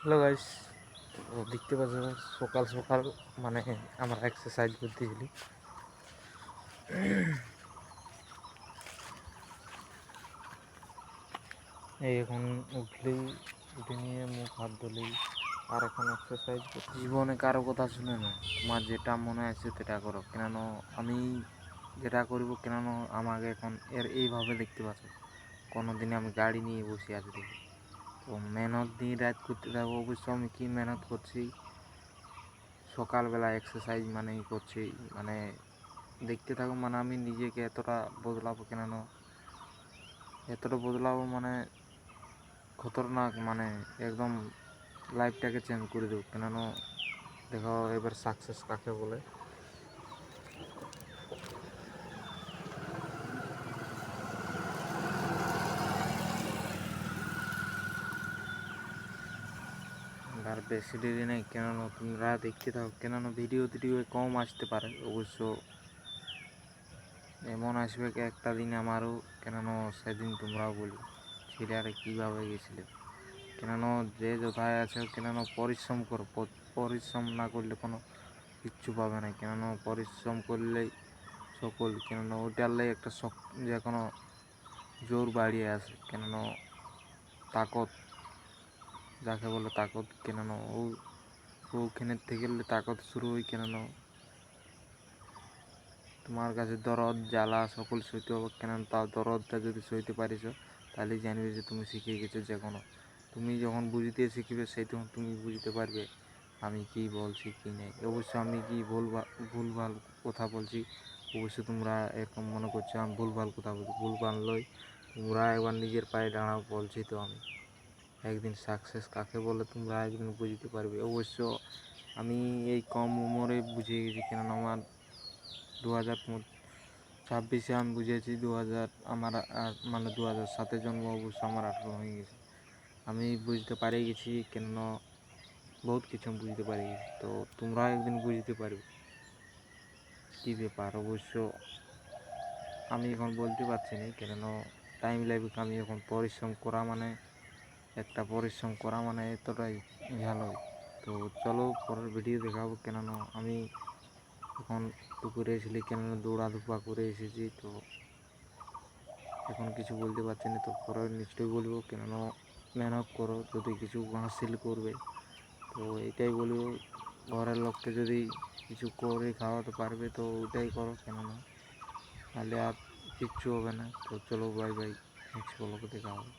Hello guys, তো দেখতে পাচ্ছ সকাল সকাল মানে আমরা এক্সারসাইজ করতেছিলি। এই এখন উঠে নিয়ে মুখ হাত ধুলেই আর এখন এক্সারসাইজ করতে। জীবনে কারো কথা শুনে না, তোমার যেটা মনে আছে সেটা করো। কেন আমি যেটা করব, কেন আমাকে এখন এইভাবে দেখতে পাচ্ছ। কোনো দিনে আমি গাড়ি নিয়ে বসে আছি দেখি, তো মেহনত দিয়ে রাত করতে থাকবো। অবশ্য আমি কী মেহনত করছি, সকালবেলা এক্সারসাইজ মানেই করছি, মানে দেখতে থাকো। মানে আমি নিজেকে এতটা বদলাবো, মানে খতরনাক, মানে একদম লাইফটাকে চেঞ্জ করে দেবো। দেখো এবার সাকসেস কাকে বলে। আর বেশি দেরি নেই, তোমরা দেখতে থাকো। ভিডিও কম আসতে পারে অবশ্য, এমন আসবে কি একটা দিন আমারও, সেদিন তোমরাও বলবে ছেলেরা কীভাবে গেছিলে। যে কোথায় আছে, পরিশ্রম করো। পরিশ্রম না করলে কোনো কিচ্ছু পাবে না। পরিশ্রম করলেই সকল, ওটারলেই একটা যে কোনো জোর বাড়িয়ে আসে। তাকত যাকে বলে তাকত, ওখানের থেকে তাকত শুরু হয়। তোমার কাছে দরদ জ্বালা সকল সইতে হবে। তার দরদটা যদি সইতে পারিস, তাহলে জানবে যে তুমি শিখে গেছো। তুমি যখন বুঝতে শিখবে, সেই তখন তুমি বুঝতে পারবে আমি কি বলছি কি নেই। অবশ্য আমি কি ভুলভাল কথা বলছি, অবশ্য তোমরা এরকম মনে করছো আমি ভুলভাল কথা বলছি। ভুলভাল লই, তোমরা একবার নিজের পায়ে দাঁড়াও। বলছি তো আমি, একদিন সাকসেস কাকে বলে তোমরা একদিন বুঝতে পারবে। অবশ্য আমি এই কম উমরে বুঝে গেছি। আমার 2026 আমি বুঝেছি। আমার মানে 2007 জন্ম, অবশ্য আমার 18 হয়ে গেছে। আমি বুঝতে পারে গেছি, বহুত কিছু বুঝতে পারে গেছি। তো তোমরা একদিন বুঝতে পারবে কী ব্যাপার। অবশ্য আমি এখন বলতে পারছি না, টাইম লাগবে। আমি এখন পরিশ্রম করা মানে এতটাই ভালো। তো চলো পরের ভিডিও দেখাবো। আমি এখন দুপুরে এসেছি, দৌড়াধুপা করে এসেছি। তো এখন কিছু বলতে পারছি না, তো পরে নিশ্চয়ই বলবো। মেহনত করো, যদি কিছু হাসিল করবে। তো এটাই বলবো, ঘরের লোককে যদি কিছু করে খাওয়াতে পারবে তো ওইটাই করো। নাহলে আর কিচ্ছু হবে না। তো চলো বাই বাই, নেক্সট ব্লগে দেখা হবে।